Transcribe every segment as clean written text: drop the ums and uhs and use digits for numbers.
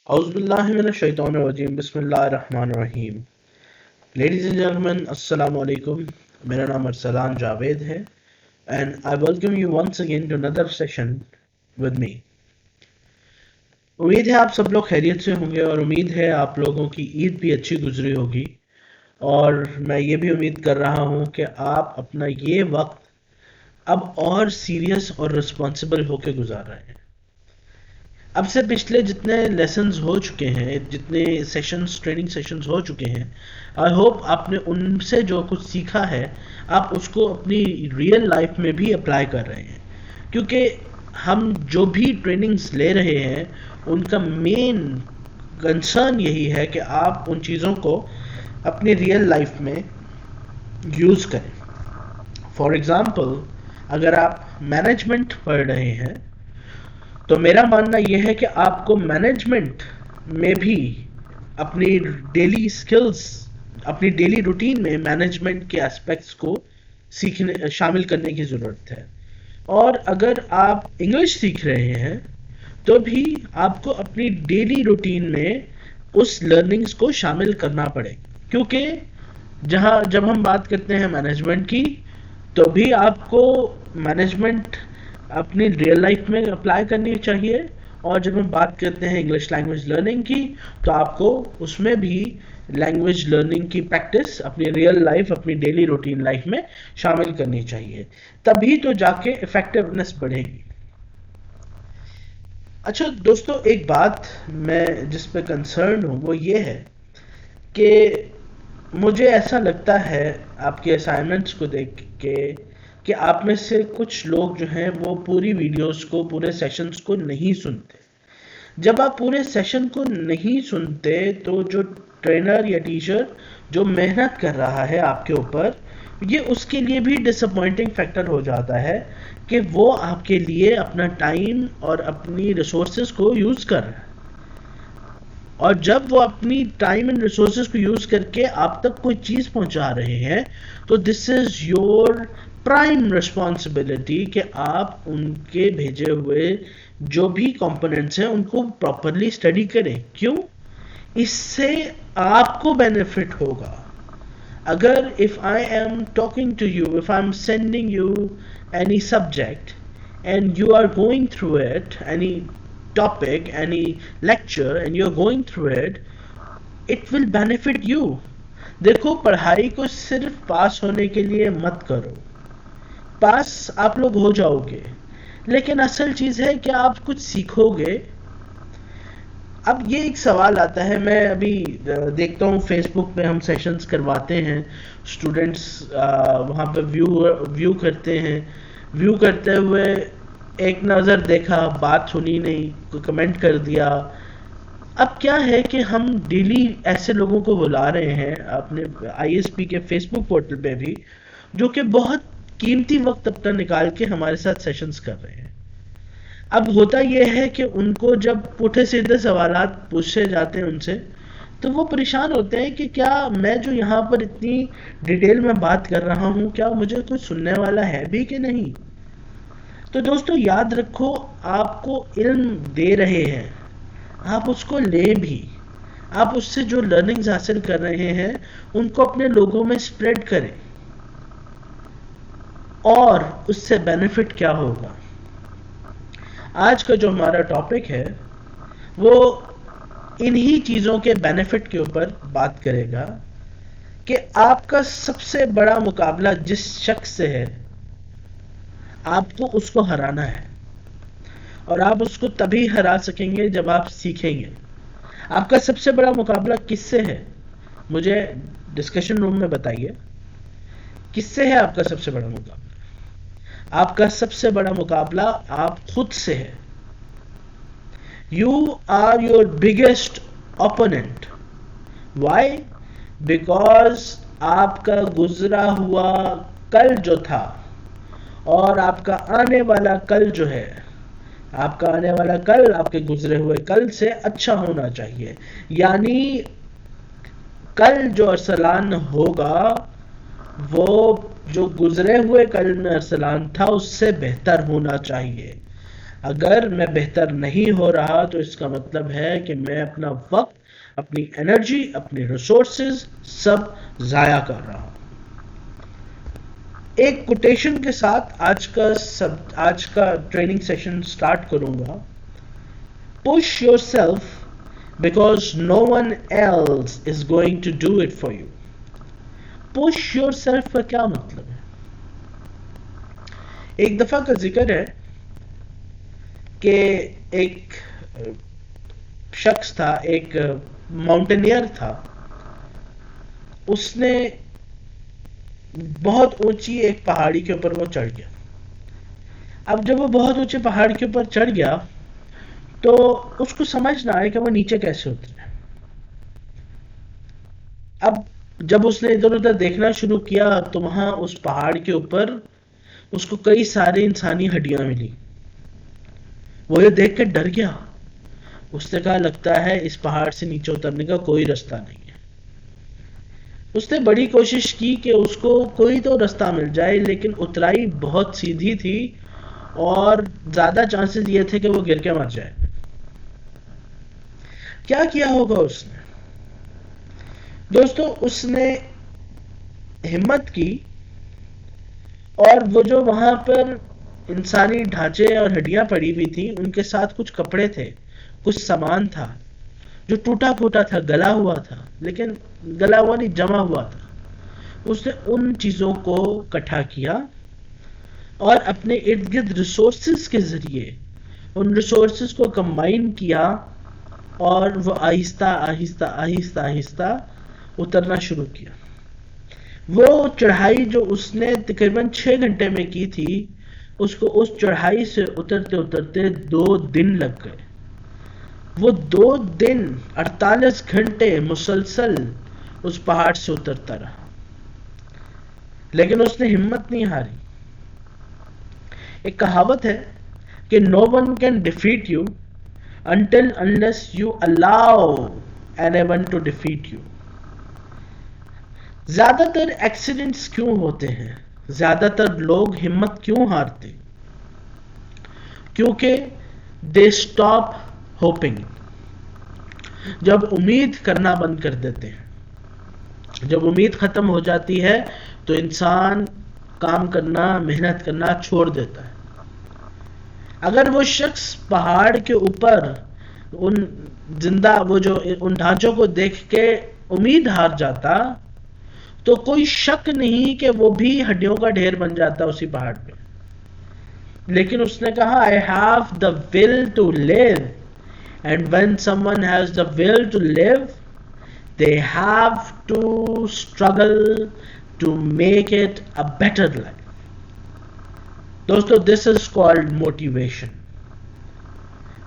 औज़ुबिल्लाहिमिनश्शैतानिर्रजीम बिस्मिल्लाहिर्रहमानिर्रहीम। Ladies and gentlemen, Assalamu alaikum. मेरा नाम अरसलान जावेद है and I welcome you once again to another session with me. उम्मीद है आप सब लोग खैरियत से होंगे और उम्मीद है आप लोगों की ईद भी अच्छी गुजरी होगी और मैं ये भी उम्मीद कर रहा हूँ कि आप अपना ये वक्त अब और सीरियस और रिस्पॉन्सिबल होकर गुजार रहे हैं। अब से पिछले जितने लेसन्स हो चुके हैं, जितने सेशंस, ट्रेनिंग सेशंस हो चुके हैं, आई होप आपने उनसे जो कुछ सीखा है आप उसको अपनी रियल लाइफ में भी अप्लाई कर रहे हैं, क्योंकि हम जो भी ट्रेनिंग्स ले रहे हैं उनका मेन कंसर्न यही है कि आप उन चीज़ों को अपनी रियल लाइफ में यूज़ करें। फॉर एग्ज़ाम्पल, अगर आप मैनेजमेंट पढ़ रहे हैं तो मेरा मानना यह है कि आपको मैनेजमेंट में भी अपनी डेली स्किल्स, अपनी डेली रूटीन में मैनेजमेंट के एस्पेक्ट्स को सीखने, शामिल करने की ज़रूरत है। और अगर आप इंग्लिश सीख रहे हैं तो भी आपको अपनी डेली रूटीन में उस लर्निंग्स को शामिल करना पड़ेगा, क्योंकि जब हम बात करते हैं मैनेजमेंट की तो भी आपको मैनेजमेंट अपनी रियल लाइफ में अप्लाई करनी चाहिए, और जब हम बात करते हैं इंग्लिश लैंग्वेज लर्निंग की तो आपको उसमें भी लैंग्वेज लर्निंग की प्रैक्टिस अपनी रियल लाइफ, अपनी डेली रूटीन लाइफ में शामिल करनी चाहिए, तभी तो जाके इफेक्टिवनेस बढ़ेगी। अच्छा दोस्तों, एक बात मैं जिस पे कंसर्न हूँ वो ये है कि मुझे ऐसा लगता है आपके असाइनमेंट्स को देख के कि आप में से कुछ लोग जो हैं वो पूरी वीडियोस को, पूरे सेशंस को नहीं सुनते। जब आप पूरे सेशन को नहीं सुनते तो जो ट्रेनर या टीचर जो मेहनत कर रहा है आपके ऊपर, ये उसके लिए भी डिसअपॉइंटिंग फैक्टर हो जाता है कि वो आपके लिए अपना टाइम और अपनी रिसोर्सेज को यूज़ कर रहा है, और जब वो अपनी टाइम एंड रिसोर्सेज को यूज़ करके आप तक कोई चीज़ पहुंचा रहे हैं तो this is your prime responsibility कि आप उनके भेजे हुए जो भी कंपोनेंट्स हैं उनको प्रॉपरली स्टडी करें। क्यों? इससे आपको बेनिफिट होगा। अगर if I am talking to you, if I am sending you any subject and you are going through it, any topic, any lecture, and you're going through it, it will benefit you. देखो, पढ़ाई को सिर्फ पास होने के लिए मत करो। पास आप लोग हो जाओगे, लेकिन असल चीज़ है कि आप कुछ सीखोगे। अब ये एक सवाल आता है, मैं अभी देखता हूँ फेसबुक पे हम सेशंस करवाते हैं, स्टूडेंट्स वहाँ पे व्यू करते हैं। व्यू करते हुए एक नज़र देखा, बात सुनी नहीं, कोई कमेंट कर दिया। अब क्या है कि हम डेली ऐसे लोगों को बुला रहे हैं अपने ISP के फेसबुक पोर्टल पे भी, जो कि बहुत कीमती वक्त अपना निकाल के हमारे साथ सेशंस कर रहे हैं। अब होता यह है कि उनको जब पुठे सीधे सवालात पूछे जाते हैं उनसे, तो वो परेशान होते हैं कि क्या मैं जो यहाँ पर इतनी डिटेल में बात कर रहा हूँ, क्या मुझे कुछ सुनने वाला है भी कि नहीं। तो दोस्तों याद रखो, आपको इल्म दे रहे हैं, आप उसको ले भी, आप उससे जो लर्निंग्स हासिल कर रहे हैं उनको अपने लोगों में स्प्रेड करें। और उससे बेनिफिट क्या होगा? आज का जो हमारा टॉपिक है वो इन्हीं चीज़ों के बेनिफिट के ऊपर बात करेगा कि आपका सबसे बड़ा मुकाबला जिस शख्स से है, आपको उसको हराना है, और आप उसको तभी हरा सकेंगे जब आप सीखेंगे। आपका सबसे बड़ा मुकाबला किससे है? मुझे डिस्कशन रूम में बताइए, किससे है आपका सबसे बड़ा मुकाबला? आपका सबसे बड़ा मुकाबला आप खुद से है। You are your biggest opponent. Why? Because आपका गुजरा हुआ कल जो था और आपका आने वाला कल जो है, आपका आने वाला कल आपके गुजरे हुए कल से अच्छा होना चाहिए। यानी कल जो अरसलान होगा वो जो गुजरे हुए कल में अरसलान था उससे बेहतर होना चाहिए। अगर मैं बेहतर नहीं हो रहा तो इसका मतलब है कि मैं अपना वक्त, अपनी एनर्जी, अपने रिसोर्सेज सब ज़ाया कर रहा हूँ। एक कोटेशन के साथ आज का ट्रेनिंग सेशन स्टार्ट करूंगा। Push yourself because no one else is going to do it for you. Push yourself का क्या मतलब है? एक दफा का जिक्र है कि एक शख्स था, एक माउंटेनियर था। उसने बहुत ऊंची एक पहाड़ी के ऊपर वो चढ़ गया। अब जब वो बहुत ऊंचे पहाड़ के ऊपर चढ़ गया तो उसको समझ ना आया कि वो नीचे कैसे उतरे। अब जब उसने इधर उधर देखना शुरू किया तो वहां उस पहाड़ के ऊपर उसको कई सारी इंसानी हड्डियां मिली। वो ये देख के डर गया। उसने कहा लगता है इस पहाड़ से नीचे उतरने का कोई रास्ता नहीं है। उसने बड़ी कोशिश की कि उसको कोई तो रास्ता मिल जाए, लेकिन उतराई बहुत सीधी थी और ज्यादा चांसेस ये थे कि वो गिर के मर जाए। क्या किया होगा उसने? दोस्तों, उसने हिम्मत की और वो जो वहां पर इंसानी ढांचे और हड्डियां पड़ी हुई थी उनके साथ कुछ कपड़े थे, कुछ सामान था जो टूटा फूटा था, गला हुआ था, लेकिन गला हुआ नहीं, जमा हुआ था। उसने उन चीजों को इकट्ठा किया और अपने इर्द गिर्द रिसोर्सेज के जरिए उन रिसोर्सेज को कंबाइन किया और वो आहिस्ता आहिस्ता आहिस्ता आहिस्ता उतरना शुरू किया। वो चढ़ाई जो उसने तकरीबन 6 घंटे में की थी, उसको उस चढ़ाई से उतरते उतरते 2 दिन लग गए। वो 2 दिन 48 घंटे मुसलसल उस पहाड़ से उतरता रहा, लेकिन उसने हिम्मत नहीं हारी। एक कहावत है कि no one can defeat you until unless you allow anyone to defeat you. ज्यादातर एक्सीडेंट्स क्यों होते हैं? ज्यादातर लोग हिम्मत क्यों हारते? क्योंकि दे स्टॉप होपिंग। जब उम्मीद करना बंद कर देते हैं, जब उम्मीद खत्म हो जाती है तो इंसान काम करना, मेहनत करना छोड़ देता है। अगर वो शख्स पहाड़ के ऊपर उन जिंदा वो जो उन ढांचों को देख के उम्मीद हार जाता तो कोई शक नहीं कि वो भी हड्डियों का ढेर बन जाता उसी पहाड़ पे। लेकिन उसने कहा I have the will to live, and when someone has the will to live they have to struggle to make it a better life. दोस्तों, this is called motivation.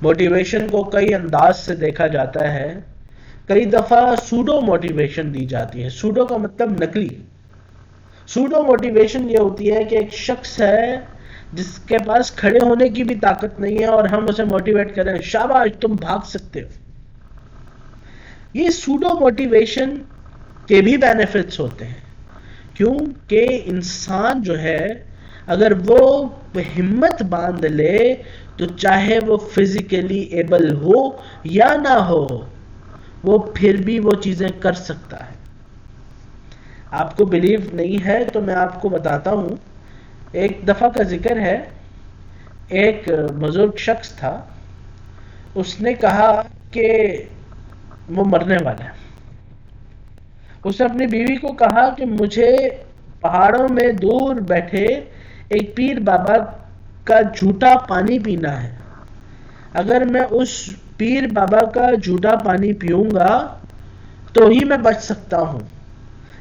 Motivation को कई अंदाज से देखा जाता है। कई दफा सूडो मोटिवेशन दी जाती है। सूडो का मतलब नकली। सूडो मोटिवेशन ये होती है कि एक शख्स है जिसके पास खड़े होने की भी ताकत नहीं है और हम उसे मोटिवेट करें, शाबाश तुम भाग सकते हो। ये सूडो मोटिवेशन के भी बेनिफिट्स होते हैं, क्योंकि इंसान जो है अगर वो हिम्मत बांध ले तो चाहे वो फिजिकली एबल हो या ना हो, वो फिर भी वो चीजें कर सकता है। आपको बिलीव नहीं है तो मैं आपको बताता हूं। एक दफा का जिक्र है, एक बुजुर्ग शख्स था। उसने कहा कि वो मरने वाला है। उसने अपनी बीवी को कहा कि मुझे पहाड़ों में दूर बैठे एक पीर बाबा का झूठा पानी पीना है। अगर मैं उस पीर बाबा का झूठा पानी पीऊंगा तो ही मैं बच सकता हूं।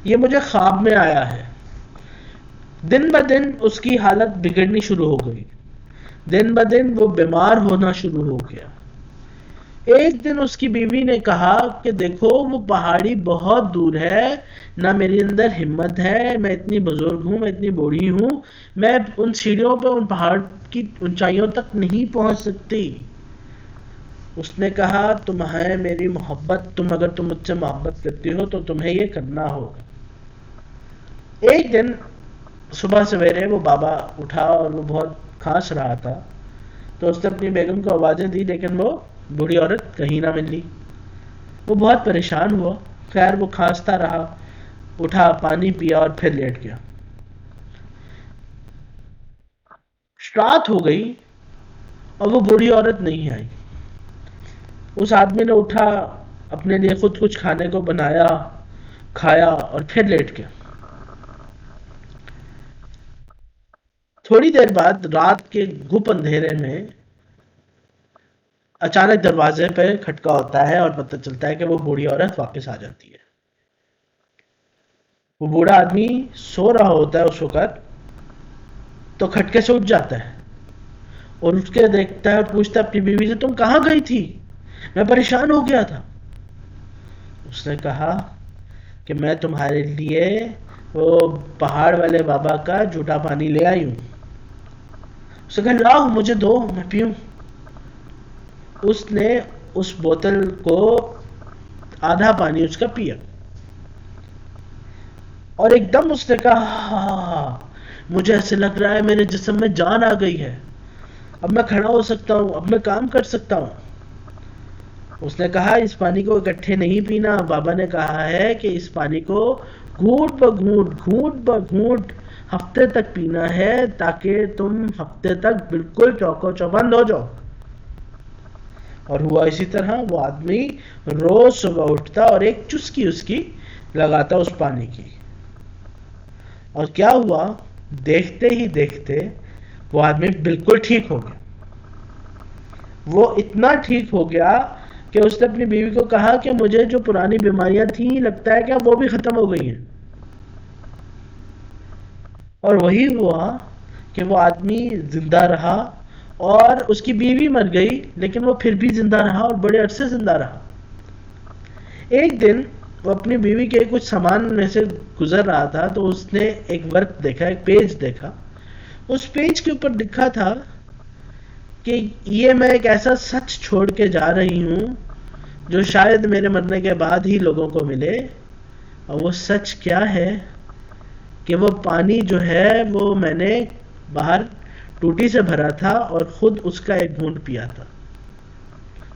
ये मुझे ख्वाब में आया है। दिन ब दिन उसकी हालत बिगड़नी शुरू हो गई। दिन ब दिन वो बीमार होना शुरू हो गया। एक दिन उसकी बीवी ने कहा कि देखो वो पहाड़ी बहुत दूर है, ना मेरे अंदर हिम्मत है, मैं इतनी बुजुर्ग हूँ, मैं इतनी बूढ़ी हूँ, मैं उन सीढ़ियों पे उन पहाड़ की ऊंचाइयों तक नहीं पहुंच सकती। उसने कहा तुम्हें मेरी मोहब्बत, अगर तुम मुझसे मोहब्बत करती हो तो तुम्हें ये करना होगा। एक दिन सुबह सवेरे वो बाबा उठा और वो बहुत खांस रहा था। तो उसने अपनी बेगम को आवाज़ें दी, लेकिन वो बूढ़ी औरत कहीं ना मिली। वो बहुत परेशान हुआ। खैर वो खांसता रहा, उठा, पानी पिया और फिर लेट गया। रात हो गई और वो बूढ़ी औरत नहीं आई। उस आदमी ने उठा, अपने लिए खुद कुछ खाने को बनाया, खाया और फिर लेट गया। थोड़ी देर बाद रात के गुप अंधेरे में अचानक दरवाजे पे खटका होता है और पता चलता है कि वो बूढ़ी औरत वापस आ जाती है। वो बूढ़ा आदमी सो रहा होता है उस वक्त, तो खटके से उठ जाता है और उठ के देखता है और पूछता है अपनी बीवी से, तुम कहाँ गई थी, मैं परेशान हो गया था। उसने कहा कि मैं तुम्हारे लिए वो पहाड़ वाले बाबा का जूठा पानी ले आई हूँ। उसने कहा लाओ मुझे दो, मैं पीऊँ। उसने उस बोतल को आधा पानी उसका पिया और एकदम उसने कहा, मुझे ऐसे लग रहा है मेरे जिस्म में जान आ गई है, अब मैं खड़ा हो सकता हूँ, अब मैं काम कर सकता हूँ। उसने कहा इस पानी को इकट्ठे नहीं पीना, बाबा ने कहा है कि इस पानी को घूंट ब घूंट, घूंट ब घूंट हफ्ते तक पीना है, ताकि तुम हफ्ते तक बिल्कुल चौको चौबंद हो जाओ। और हुआ इसी तरह। वो आदमी रोज सुबह उठता और एक चुस्की उसकी लगाता उस पानी की। और क्या हुआ, देखते ही देखते वो आदमी बिल्कुल ठीक हो गया। वो इतना ठीक हो गया कि उसने अपनी बीवी को कहा कि मुझे जो पुरानी बीमारियां थी लगता है कि वो भी खत्म हो गई हैं। और वही हुआ कि वो आदमी जिंदा रहा और उसकी बीवी मर गई, लेकिन वो फिर भी जिंदा रहा और बड़े अरसे जिंदा रहा। एक दिन वो अपनी बीवी के कुछ सामान में से गुजर रहा था, तो उसने एक वर्क देखा, एक पेज देखा। उस पेज के ऊपर लिखा था कि ये मैं एक ऐसा सच छोड़ के जा रही हूँ जो शायद मेरे मरने के बाद ही लोगों को मिले। और वो सच क्या है कि वो पानी जो है वो मैंने बाहर टूटी से भरा था और खुद उसका एक घूंट पिया था।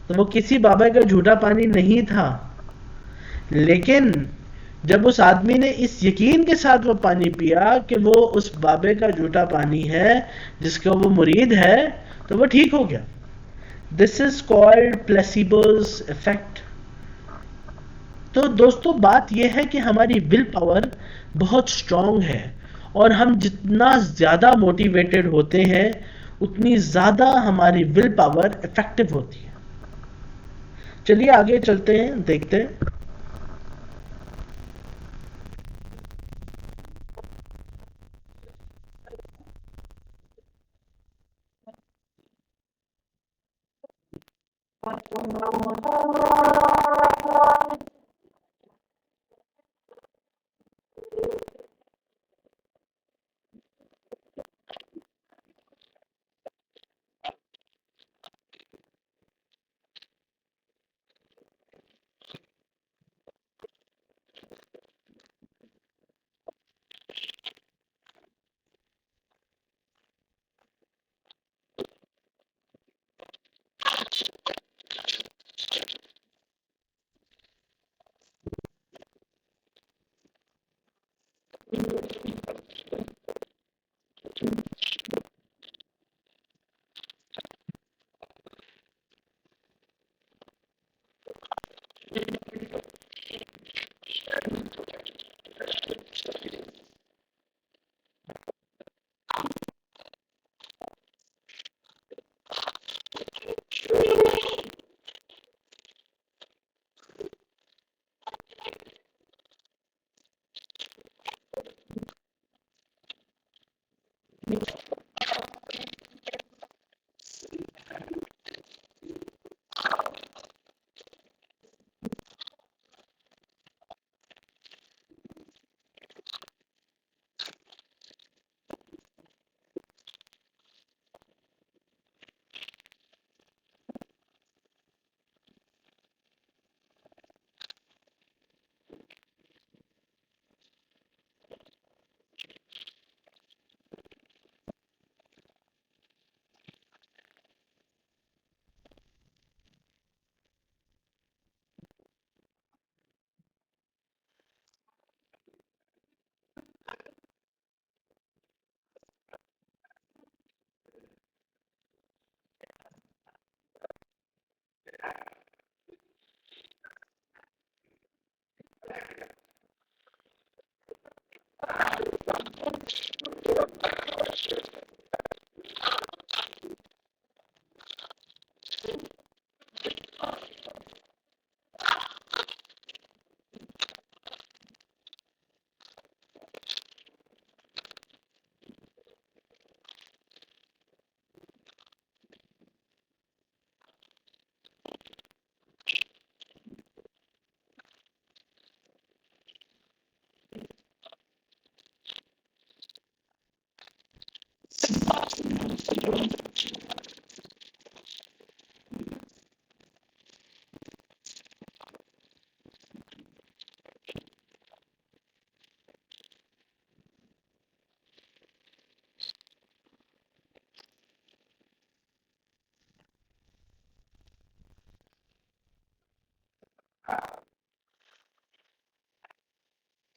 तो वो किसी बाबा का झूठा पानी नहीं था, लेकिन जब उस आदमी ने इस यकीन के साथ वो पानी पिया कि वो उस बाबे का झूठा पानी है जिसका वो मुरीद है, तो वो ठीक हो गया। This is called placebos effect. तो दोस्तों बात यह है कि हमारी विल पावर बहुत स्ट्रांग है, और हम जितना ज़्यादा मोटिवेटेड होते हैं उतनी ज़्यादा हमारी विल पावर इफेक्टिव होती है। चलिए आगे चलते हैं, देखते हैं।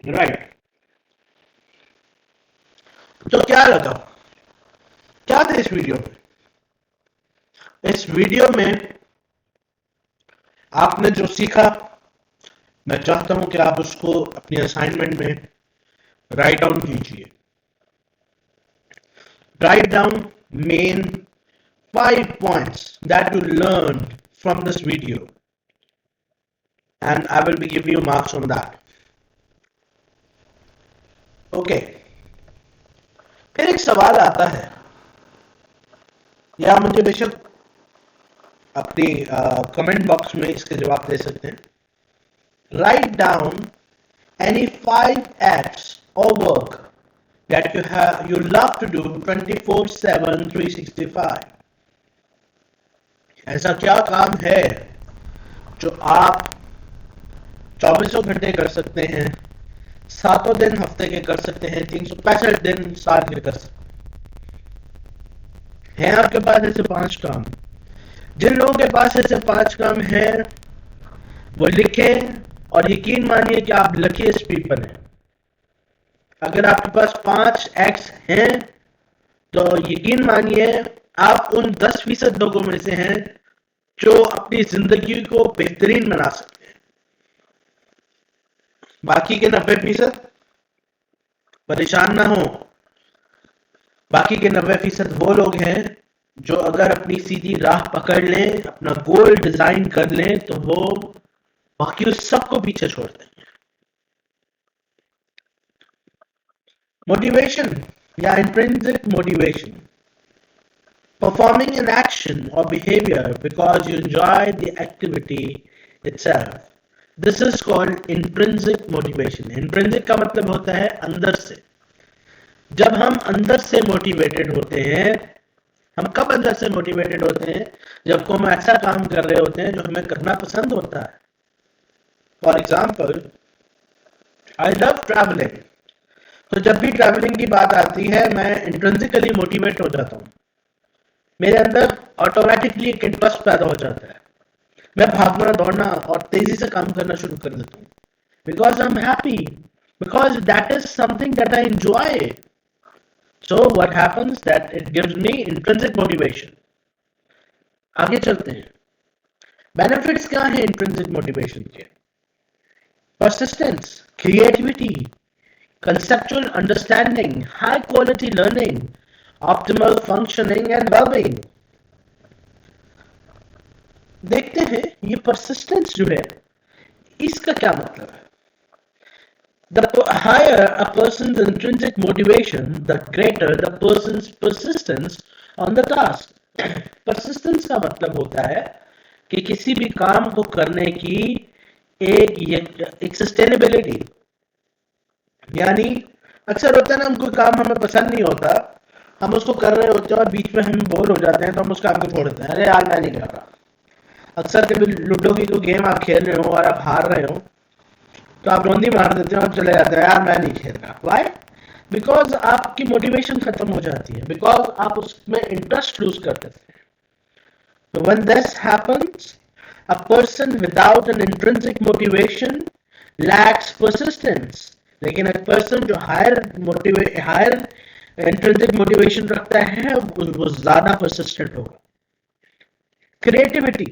राइट। तो क्या लगा, क्या था इस वीडियो में? इस वीडियो में आपने जो सीखा, मैं चाहता हूं कि आप उसको अपनी असाइनमेंट में राइट डाउन कीजिए। Write down main 5 points that you learned from this video, and I will be giving you marks on that. Okay. फिर एक सवाल आता है, या मुझे बेशक अपनी कमेंट बॉक्स में इसके जवाब दे सकते हैं। Write down any 5 acts or work that you love to do 24/7 365। ऐसा क्या काम है जो आप 24 घंटे कर सकते हैं, 7 दिन हफ्ते के कर सकते हैं, 365 दिन साल के कर सकते हैं। आपके पास ऐसे 5 काम। जिन लोगों के पास ऐसे 5 काम हैं वो लिखें, और यकीन मानिए कि आप लकीएस्ट पीपल हैं। अगर आपके पास 5 एक्स हैं तो यकीन मानिए आप उन 10% लोगों में से हैं जो अपनी जिंदगी को बेहतरीन बना सकते हैं। बाकी के 90% परेशान ना हो। बाकी के 90% वो लोग हैं जो अगर अपनी सीधी राह पकड़ लें, अपना गोल डिजाइन कर लें, तो वो बाकी उस सबको पीछे छोड़ देंगे। मोटिवेशन या intrinsic motivation, performing an action or behavior because you enjoy the activity itself. This is called intrinsic motivation. Intrinsic का मतलब होता है अंदर से। जब हम अंदर से मोटिवेटेड होते हैं, हम कब अंदर से मोटिवेटेड होते हैं? जब को हम ऐसा काम कर रहे होते हैं जो हमें करना पसंद होता है। For example, I love travelling. तो जब भी ट्रैवलिंग की बात आती है मैं इंट्रिंसिकली मोटिवेट हो जाता हूँ। मेरे अंदर ऑटोमेटिकली एक इंटरेस्ट पैदा हो जाता है। मैं भागना दौड़ना और तेजी से काम करना शुरू कर देता हूँ, because I am happy, because that is something that I enjoy. So what happens that it gives me intrinsic motivation. आगे चलते हैं। बेनिफिट्स क्या है इंट्रिंसिक मोटिवेशन के? Persistence, creativity, conceptual understanding, high quality learning, optimal functioning and well-being। देखते हैं ये persistence जो है इसका क्या मतलब है। The higher a person's intrinsic motivation, the greater the person's persistence on the task। persistence का मतलब होता है कि किसी भी काम को करने की एक सस्टेनेबिलिटी। यानी अक्सर होता है ना, कोई काम हमें पसंद नहीं होता, हम उसको कर रहे होते हैं और बीच में हम बोर हो जाते हैं तो हम उस काम को छोड़ देते हैं। अरे यार मैं नहीं कर रहा। अक्सर कभी लूडो की कोई गेम आप खेल रहे हो और आप हार रहे हो तो आप रोंदी मार देते हो और चले जाते हैं, यार मैं नहीं खेल रहा। व्हाई? बिकॉज आपकी मोटिवेशन खत्म हो जाती है, बिकॉज आप उसमें इंटरेस्ट लूज कर देते हैं। When this happens, a person without an intrinsic motivation lakhs persistence. लेकिन एक पर्सन जो हायर इंट्रिंसिक मोटिवेशन रखता है वो ज्यादा परसिस्टेंट होगा। Creativity,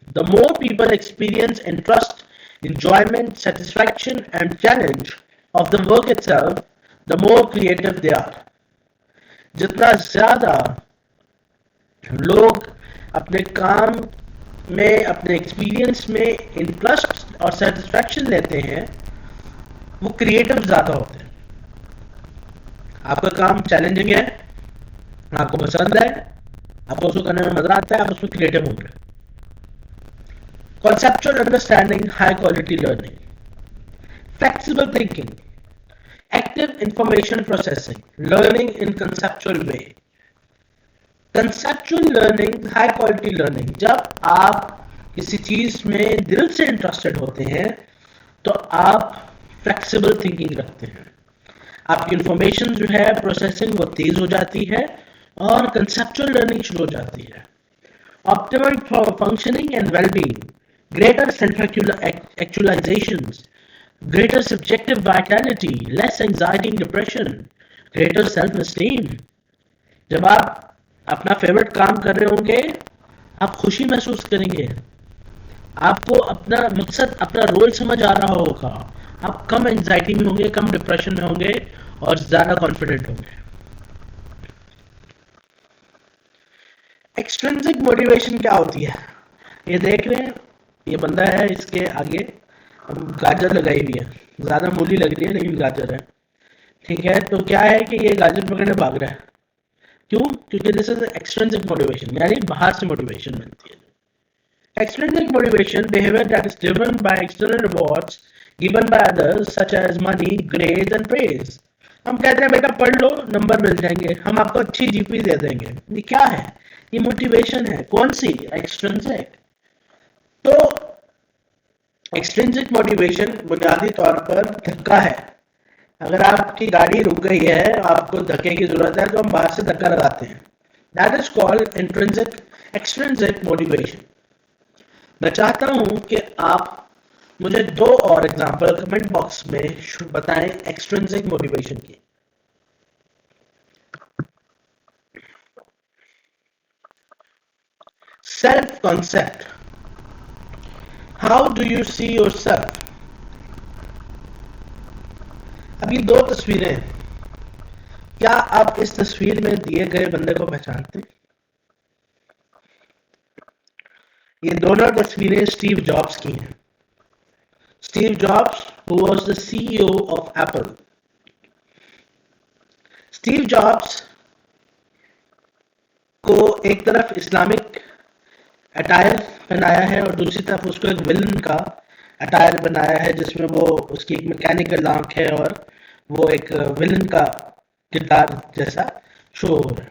the more people experience interest, enjoyment, satisfaction and challenge of the work itself, the more creative they are. जितना ज्यादा लोग अपने काम में, अपने एक्सपीरियंस में इंटरेस्ट और सेटिस्फैक्शन लेते हैं, वो क्रिएटिव ज्यादा होते हैं। आपका काम चैलेंजिंग है, आपको पसंद है, आपको उसको करने में मजा आता है, आप उसमें क्रिएटिव होंगे। Conceptual understanding, high quality learning, flexible thinking, active information processing, learning in conceptual way. Conceptual learning, high quality learning, जब आप किसी चीज में दिल से इंटरेस्टेड होते हैं तो आप फ्लेक्सिबल थिंकिंग रखते हैं, आपकी इंफॉर्मेशन जो है प्रोसेसिंग वो तेज हो जाती है और कंसेप्चुअल लर्निंग शुरू हो जाती है। Optimal functioning and wellbeing, greater self actualisations, greater subjective vitality, less anxiety and depression, greater self-esteem। जब आप अपना फेवरेट काम कर रहे होंगे आप खुशी महसूस करेंगे, आपको अपना मकसद, अपना रोल समझ आ रहा होगा, आप कम एंजाइटी में होंगे, कम डिप्रेशन में होंगे और ज्यादा कॉन्फिडेंट होंगे। एक्सट्रिंसिक मोटिवेशन क्या होती है? ये देख रहे हैं, ये बंदा है, इसके आगे गाजर लगाई हुई है, ज्यादा मूली लग रही है लेकिन गाजर है, ठीक है। तो क्या है कि ये गाजर पकड़ने भाग रहा है, क्यों? क्योंकि दिस इज एक्सट्रिंसिक मोटिवेशन, यानी बाहर से मोटिवेशन मिलती है। Extrinsic motivation, behavior that is driven by external rewards given by others such as money, grades and praise। हम कहते हैं बेटा पढ़ लो, नंबर मिल जाएंगे, हम आपको अच्छी जीपी दे देंगे। ये क्या है? ये मोटिवेशन है। कौन सी? एक्सट्रिंसिक। तो एक्सट्रिंसिक मोटिवेशन बुनियादी तौर पर धक्का है। अगर आपकी गाड़ी रुक गई है, आपको धक्के की जरूरत है, तो हम बाहर से धक्का लगाते हैं। That is called intrinsic extrinsic motivation. मैं चाहता हूं कि आप मुझे 2 और एग्जांपल कमेंट बॉक्स में बताएं एक्सट्रिंसिक मोटिवेशन की। Self concept, how do you see yourself? अभी 2 तस्वीरें, क्या आप इस तस्वीर में दिए गए बंदे को पहचानते हैं? ये दोनों तस्वीरें स्टीव जॉब्स की हैं। Steve jobs who was the CEO of Apple। Steve jobs को एक तरफ इस्लामिक अटायर पहनाया है और दूसरी तरफ उसको एक विलन का अटायर बनाया है, जिसमें वो उसकी एक मैकेनिकल आंख है और वो एक विलन का किरदार जैसा शो हो रहा है।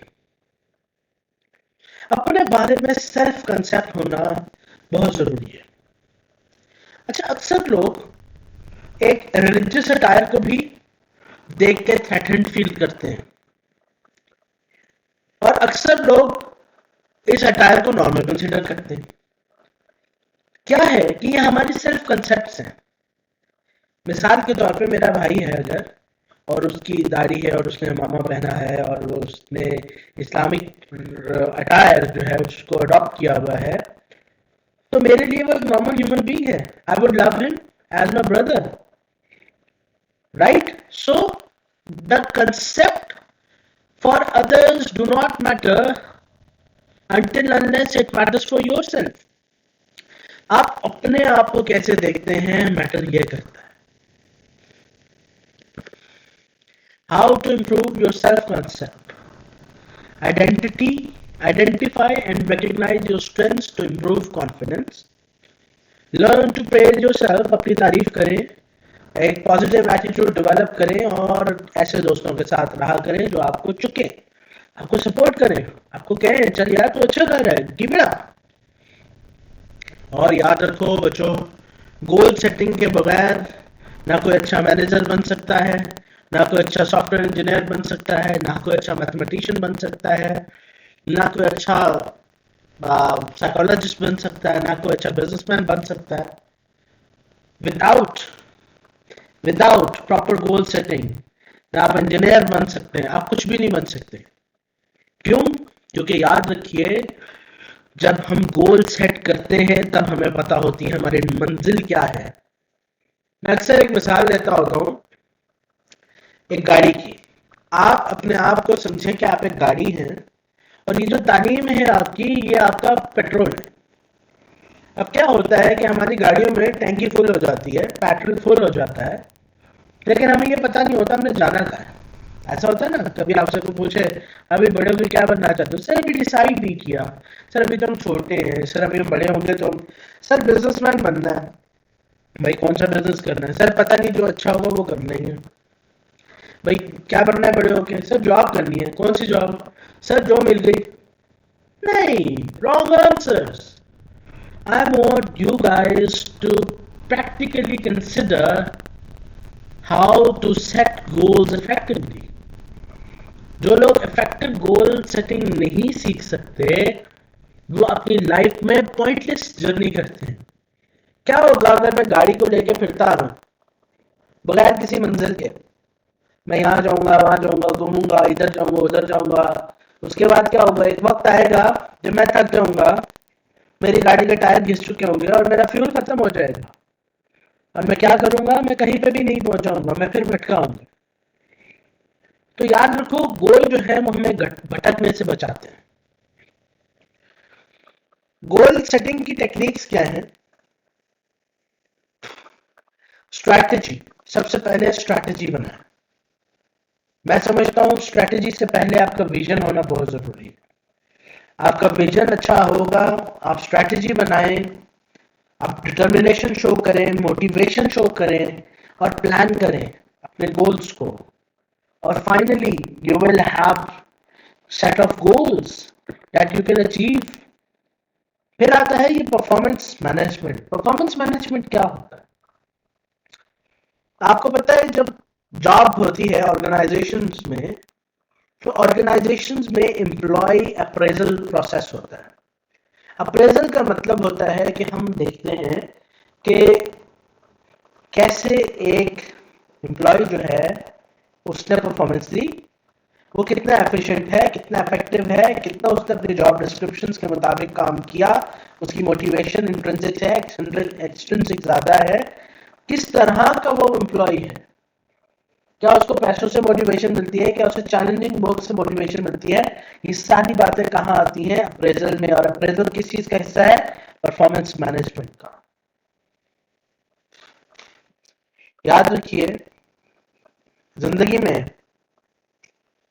अपने बारे में सेल्फ कंसेप्ट होना बहुत जरूरी है। अच्छा, अक्सर लोग एक रिलीजियस अटायर को भी देख के थ्रेटेंड फील करते हैं और अक्सर लोग इस अटायर को नॉर्मल कंसिडर करते हैं। क्या है कि ये हमारी सेल्फ कंसेप्ट्स हैं। मिसाल के तौर पे मेरा भाई है अगर, और उसकी दाढ़ी है और उसने मामा पहना है और वो उसने इस्लामिक अटायर जो है उसको अडॉप्ट किया हुआ है, तो मेरे लिए वो एक नॉर्मल ह्यूमन बीइंग है। I would love him as my brother, right? So the concept for others do not matter until unless it matters for yourself। आप अपने आप को कैसे देखते हैं मैटर ये करता है। How to improve your self concept, identify and recognize your strengths to improve confidence, learn to praise yourself, अपनी तारीफ करें, एक पॉजिटिव एटीट्यूड डेवलप करें और ऐसे दोस्तों के साथ रहा करें जो आपको चुके, आपको सपोर्ट करें, आपको कहें चल यार तो अच्छा कर रहा है, कीप इट अप। और याद रखो बच्चों, गोल सेटिंग के बगैर ना कोई अच्छा मैनेजर बन सकता है, ना कोई अच्छा सॉफ्टवेयर इंजीनियर बन सकता है, ना कोई अच्छा मैथमेटिशियन बन सकता है, ना कोई अच्छा साइकोलॉजिस्ट बन सकता है, ना कोई अच्छा बिजनेसमैन बन सकता है। विदाउट प्रॉपर गोल सेटिंग ना आप इंजीनियर बन सकते हैं, आप कुछ भी नहीं बन सकते। क्यों? क्योंकि याद रखिए, जब हम गोल सेट करते हैं तब हमें पता होती है हमारी मंजिल क्या है। मैं अक्सर एक मिसाल देता होता हूं। एक गाड़ी की। आप अपने आप को समझें कि आप एक गाड़ी हैं और ये जो तालीम है आपकी, ये आपका पेट्रोल है। अब क्या होता है कि हमारी गाड़ियों में टैंकी फुल हो जाती है, पेट्रोल फुल हो जाता है, लेकिन हमें ये पता नहीं होता हमने जाना कहाँ है। ऐसा होता है ना, कभी आपसे कोई पूछे अभी बड़े होकर क्या बनना चाहते हो, सर अभी डिसाइड नहीं किया, सर अभी तो हम छोटे हैं, सर अभी हम बड़े होंगे तो सर बिजनेसमैन बनना है। भाई कौन सा बिजनेस करना है, सर पता नहीं, जो अच्छा होगा वो करना ही है। भाई क्या बनना है बड़े होके, सर जॉब करनी है। कौन सी जॉब, सर जो मिल गई। नहीं, wrong answers. I want you guys to practically consider how to set goals effectively. जो लोग इफेक्टिव गोल सेटिंग नहीं सीख सकते, वो अपनी लाइफ में पॉइंटलेस जर्नी करते हैं। क्या होगा अगर मैं गाड़ी को लेके फिरता रहूं बगैर किसी मंजिल के, मैं यहाँ जाऊंगा वहां जाऊंगा, घूमूंगा, इधर जाऊंगा उधर जाऊंगा, उसके बाद क्या होगा, एक वक्त आएगा जब मैं थक जाऊंगा, मेरी गाड़ी के टायर घिस चुके होंगे और मेरा फ्यूल खत्म हो जाएगा, और मैं क्या करूंगा, मैं कहीं पे भी नहीं पहुंचाऊंगा, मैं फिर भटका हूंगा। तो याद रखो, गोल जो है वो हमें भटकने से बचाते हैं। गोल सेटिंग की टेक्निक्स क्या है? स्ट्रैटेजी, सबसे पहले स्ट्रैटेजी बनाए। मैं समझता हूं स्ट्रैटेजी से पहले आपका विजन होना बहुत जरूरी है। आपका विजन अच्छा होगा, आप स्ट्रैटेजी बनाएं, आप डिटर्मिनेशन शो करें, मोटिवेशन शो करें और प्लान करें अपने गोल्स को, और finally you will have set of goals that you can achieve. फिर आता है ये परफॉर्मेंस मैनेजमेंट। परफॉर्मेंस मैनेजमेंट क्या होता है? आपको पता है, जब जॉब होती है ऑर्गेनाइजेशंस में, तो ऑर्गेनाइजेशंस में एम्प्लॉय अप्रेजल प्रोसेस होता है। अप्रेजल का मतलब होता है कि हम देखते हैं कि कैसे एक एम्प्लॉय जो है उसने परफॉर्मेंस दी, वो कितना एफिशिएंट है, कितना इफेक्टिव है, कितना उसने अपने जॉब डिस्क्रिप्शंस के मुताबिक काम किया, उसकी मोटिवेशन इंट्रिंसिक है, एक्सट्रिंसिक ज्यादा है, किस तरह का वो एम्प्लॉय है, क्या उसको पैसों से मोटिवेशन मिलती है, क्या उसे चैलेंजिंग वर्क से मोटिवेशन मिलती है। ये सारी बातें कहाँ आती हैं? अप्रेजल में। और अप्रेजल किस चीज का हिस्सा है? परफॉर्मेंस मैनेजमेंट का। याद रखिए, जिंदगी में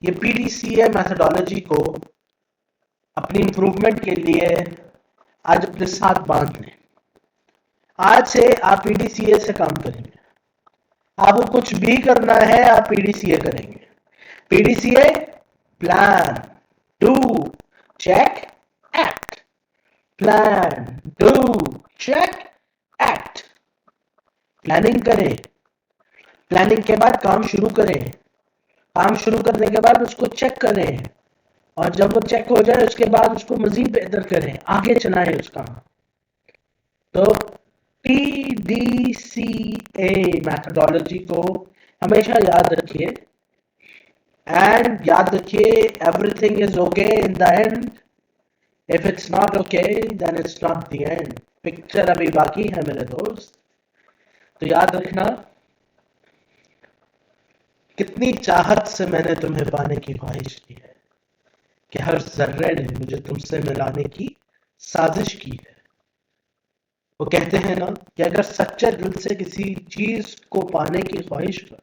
ये पीडीसीए मेथोडोलॉजी को अपनी इंप्रूवमेंट के लिए आज अपने साथ बांध लें। आज से आप पीडीसीए से काम करेंगे। आपको कुछ भी करना है, आप पीडीसीए करेंगे। PDCA, plan, do, check, act. Plan, do, check, act. Planning करें, प्लानिंग के बाद काम शुरू करें, काम शुरू करने के बाद उसको चेक करें, और जब वो चेक हो जाए उसके बाद उसको मजीद बेहतर करें, आगे चलाएं उस काम। तो पीडीसीए मैथोडोलॉजी को हमेशा याद रखिए, एंड याद रखिए, everything is okay in the end. If it's not okay then it's not the end. Picture अभी बाकी है मेरे दोस्त। तो याद रखना, कितनी चाहत से मैंने तुम्हें पाने की ख्वाहिश की है कि हर जर्रे ने मुझे तुमसे मिलाने की साजिश की है। वो कहते हैं ना कि अगर सच्चे दिल से किसी चीज को पाने की ख्वाहिश हो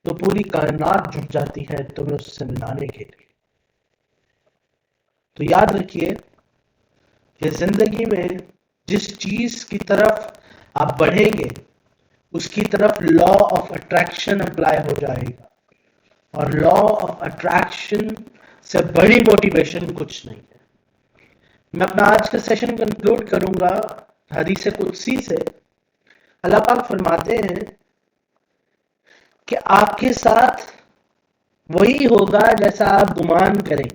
तो पूरी कायनात झुक जाती है तुम्हें उससे मिलाने के लिए। तो याद रखिए कि जिंदगी में जिस चीज की तरफ आप बढ़ेंगे उसकी तरफ लॉ ऑफ अट्रैक्शन अप्लाई हो जाएगा, और लॉ ऑफ अट्रैक्शन से बड़ी मोटिवेशन कुछ नहीं है। मैं अपना आज का सेशन कंक्लूड करूंगा हदीस कुदसी से। अल्लाह पाक फरमाते हैं कि आपके साथ वही होगा जैसा आप गुमान करें।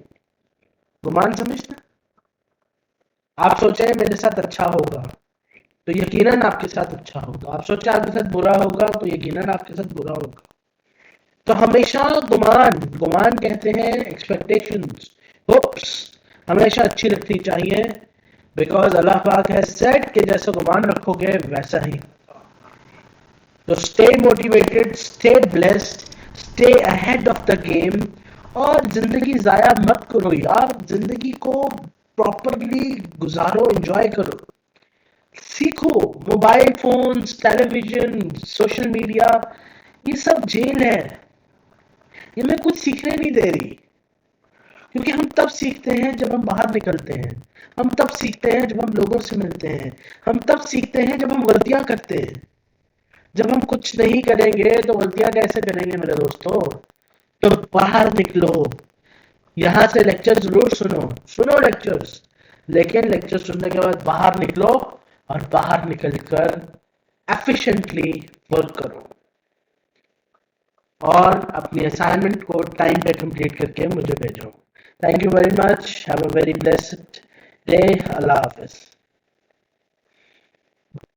गुमान समझते? आप सोचे मेरे साथ अच्छा होगा तो यकीनन आपके साथ अच्छा होगा, आप सोचे आपके साथ बुरा होगा तो यकीनन आपके साथ बुरा होगा। तो हमेशा गुमान, गुमान कहते हैं एक्सपेक्टेशंस, होप्स हमेशा अच्छी रखनी चाहिए, बिकॉज अल्लाह पाक है सेड कि जैसा गुमान रखोगे वैसा ही। तो stay motivated, stay blessed, stay ahead of the game और जिंदगी ज़ाया मत करो यार, जिंदगी को प्रॉपरली गुजारो, एंजॉय करो, सीखो। Mobile phones, television, social media, ये सब जेल है, ये मैं कुछ सीखने नहीं दे रही। क्योंकि हम तब सीखते हैं जब हम बाहर निकलते हैं, हम तब सीखते हैं जब हम लोगों से मिलते हैं, हम तब सीखते हैं जब हम गलतियां करते हैं। जब हम कुछ नहीं करेंगे तो गलतियां कैसे करेंगे मेरे दोस्तों? तो बाहर निकलो, यहाँ से लेक्चर जरूर सुनो, सुनो लेक्चर्स, लेकिन लेक्चर सुनने के बाद बाहर निकलो और बाहर निकलकर एफिशिएंटली वर्क करो और अपनी असाइनमेंट को टाइम पे कंप्लीट करके मुझे भेजो। Thank you very much, have a very blessed day, Allah Hafiz.